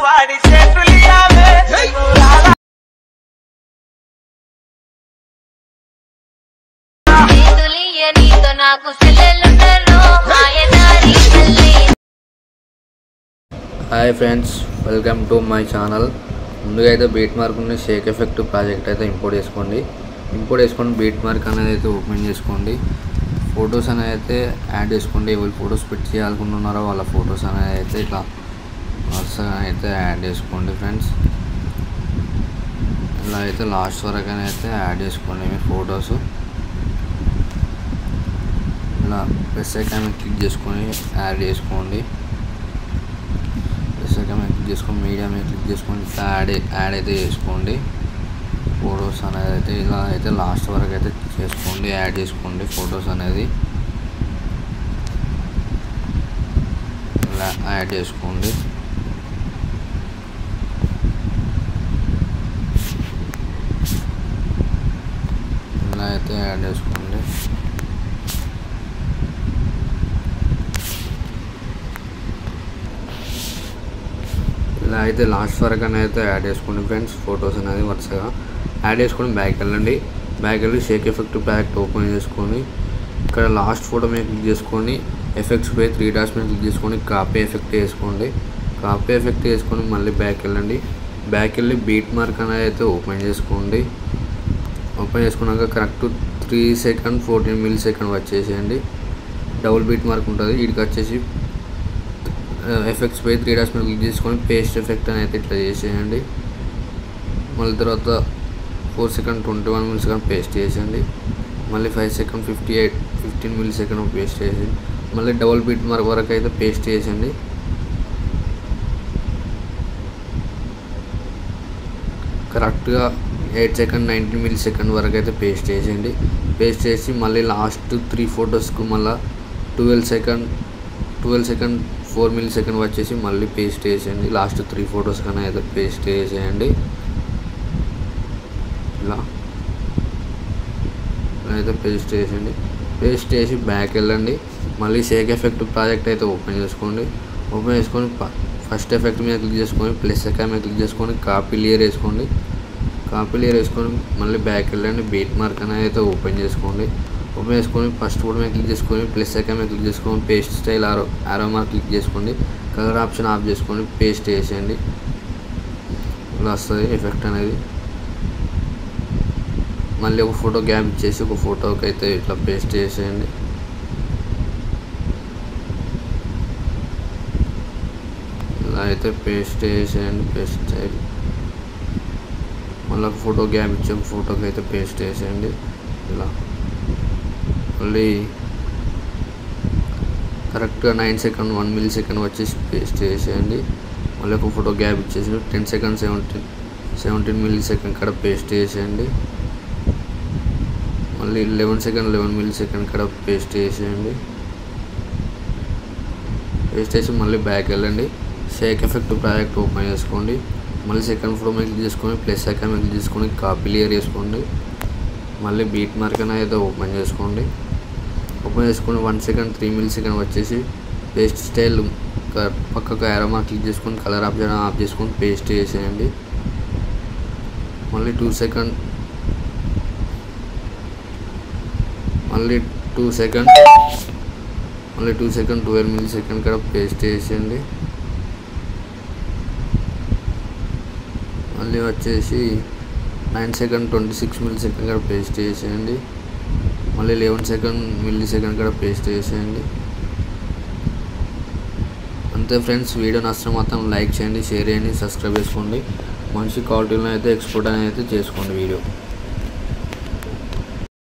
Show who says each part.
Speaker 1: వాడి చేతులియావే
Speaker 2: నీతో నాకు సెల్లెలుండరు మాయదారి తల్లి.
Speaker 3: Hi friends, welcome to my channel. ముందుగా అయితే బీట్ మార్క్ ఉన్న షేక్ ఎఫెక్ట్ ప్రాజెక్ట్ అయితే ఇంపోర్ట్ చేసుకొని బీట్ మార్క్ అనేది అయితే ఓపెన్ చేసుకోండి. ఫొటోస్ అనేది అయితే యాడ్ చేసుకోండి. ఎవరు ఫొటోస్ పెట్టి చేయాలనుకుంటున్నారో వాళ్ళ ఫొటోస్ అనేది అయితే ఇట్లా వరుసగా అయితే యాడ్ చేసుకోండి ఫ్రెండ్స్. ఇలా అయితే లాస్ట్ వరకు అయితే యాడ్ చేసుకోండి మీ ఫొటోస్. ఇలా ప్లస్ ఐకాన్ క్లిక్ చేసుకొని యాడ్ చేసుకోండి. ప్లస్ ఐకాన్ క్లిక్ చేసుకొని మీడియా మీద క్లిక్ చేసుకొని ఇట్లా యాడ్ అయితే చేసుకోండి ఫొటోస్ అనేది అయితే. ఇలా అయితే లాస్ట్ వరకు అయితే చేసుకోండి, యాడ్ చేసుకోండి ఫొటోస్ అనేది. ఇలా యాడ్ చేసుకోండి. ఇలా అయితే యాడ్ చేసుకోండి. ఇలా అయితే లాస్ట్ వరకు అయితే యాడ్ చేసుకోండి ఫ్రెండ్స్. ఫొటోస్ అనేది వరుసగా యాడ్ చేసుకొని బ్యాక్ వెళ్ళండి. బ్యాక్ వెళ్ళి షేక్ ఎఫెక్ట్ ప్యాక్ ఓపెన్ చేసుకొని ఇక్కడ లాస్ట్ ఫోటో మీద క్లిక్ చేసుకొని ఎఫెక్ట్స్ పై 3 డాట్స్ మీద క్లిక్ చేసుకొని కాపీ ఎఫెక్ట్ వేసుకోండి. కాపీ ఎఫెక్ట్ వేసుకొని మళ్ళీ బ్యాక్ వెళ్ళండి. బ్యాక్ వెళ్ళి బీట్ మార్క్ అనేది అయితే ఓపెన్ చేసుకోండి. ఓపెన్ చేసుకున్నాక కరెక్ట్ 3 సెకండ్ 14 మిల్లీ సెకండ్ వచ్చేసేయండి. డబుల్ బీట్ మార్క్ ఉంటుంది. వీడికి వచ్చేసి ఎఫెక్ట్స్ పై 3 డాట్స్ మీద క్లిక్ చేసుకొని పేస్ట్ ఎఫెక్ట్ అని అయితే ఇట్లా చేసేయండి. మళ్ళీ తర్వాత 4 సెకండ్ 21 మిల్లీ సెకండ్ పేస్ట్ చేసేయండి. మళ్ళీ 5 సెకండ్ 15 మిల్లీ సెకండ్ పేస్ట్ చేసేయండి. మళ్ళీ డబుల్ బీట్ మార్క్ వరకు అయితే పేస్ట్ చేసేయండి. కరెక్ట్గా 8 సెకండ్ 19 మిల్లీ సెకండ్ వరకు అయితే పేస్ట్ చేసేయండి. పేస్ట్ చేసి మళ్ళీ లాస్ట్ 3 ఫొటోస్కు మళ్ళీ 12 సెకండ్ 4 మిల్లీ సెకండ్ వచ్చేసి మళ్ళీ పేస్ట్ చేసేయండి. లాస్ట్ 3 ఫొటోస్ కన్నా అయితే పేస్ట్ చేసేయండి. ఇలా అయితే పేస్ట్ చేసేయండి. పేస్ట్ చేసి బ్యాక్ వెళ్ళండి. మళ్ళీ షేక్ ఎఫెక్ట్ ప్రాజెక్ట్ అయితే ఓపెన్ చేసుకోండి. ఓపెన్ చేసుకొని ఫస్ట్ ఎఫెక్ట్ మీద క్లిక్ చేసుకొని ప్లస్ ఐకాన్ మీద క్లిక్ చేసుకొని కాపీ లేయర్ వేసుకోండి. కాపీ లేయర్ వేసుకొని మళ్ళీ బ్యాక్ వెళ్ళండి. బీట్ మార్క్ అనేది అయితే ఓపెన్ చేసుకోండి. ఓపెన్ చేసుకొని ఫస్ట్ ఫోటో మీద క్లిక్ చేసుకొని ప్లస్ ఐకాన్ మీద క్లిక్ చేసుకొని paste style arrow mark click చేసుకోండి. కలర్ ఆప్షన్ ఆఫ్ చేసుకొని పేస్ట్ చేసేయండి. ఇలా వస్తుంది ఎఫెక్ట్ అనేది. మళ్ళీ ఒక ఫోటో గ్యాప్ ఇచ్చేసి ఒక ఫోటోకి అయితే ఇట్లా పేస్ట్ చేసేయండి. ఇలా అయితే పేస్ట్ చేసేయండి. పేస్ట్ చేయండి. మళ్ళీ ఒక ఫోటో గ్యాప్ ఇచ్చి ఒక ఫోటోకి అయితే పేస్ట్ చేసేయండి. ఇలా మళ్ళీ కరెక్ట్గా 9 సెకండ్ 1 మిల్లీ సెకండ్ వచ్చేసి పేస్ట్ చేసేయండి. మళ్ళీ ఒక ఫోటో గ్యాప్ ఇచ్చేసి 10 సెకండ్ 17 మిల్లీ సెకండ్ ఇక్కడ పేస్ట్ చేసేయండి. మళ్ళీ 11 సెకండ్ 11 మిల్లీ సెకండ్ ఇక్కడ పేస్ట్ చేసేయండి. పేస్ట్ చేసి మళ్ళీ బ్యాక్ వెళ్ళండి. షేక్ ఎఫెక్ట్ ప్రాజెక్ట్ ఓపెన్ చేసుకోండి. మళ్ళీ సెకండ్ ఫోటో మీద క్లిక్ చేసుకొని ప్లస్ ఐకాన్ మీద క్లిక్ చేసుకొని కాపీ లేయర్ వేసుకోండి. మళ్ళీ బీట్ మార్క్ అనేది అయితే ఓపెన్ చేసుకోండి. ఓపెన్ చేసుకొని 1 సెకండ్ 3 మిల్లీ సెకండ్ వచ్చేసి పేస్ట్ స్టైల్ పక్కకు యారో మార్క్ క్లిక్ చేసుకొని కలర్ ఆప్షన్ ఆఫ్ చేసుకొని పేస్ట్ చేసేయండి. మళ్ళీ 2 సెకండ్ 12 మిల్లీ సెకండ్ ఇక్కడ పేస్ట్ చేసేయండి. మళ్ళీ వచ్చేసి 9 సెకండ్ 26 మిల్లీ సెకండ్ ఇక్కడ పేస్ట్ చేసేయండి. మళ్ళీ 11 సెకండ్ మిల్లీ సెకండ్ ఇక్కడ పేస్ట్ చేసేయండి. అంతే ఫ్రెండ్స్. వీడియో నచ్చితే మాత్రం లైక్ చేయండి, షేర్ చేయండి, సబ్స్క్రైబ్ చేసుకోండి. మంచి క్వాలిటీలో అయితే ఎక్స్పోర్ట్ అనేది అయితే చేసుకోండి వీడియో.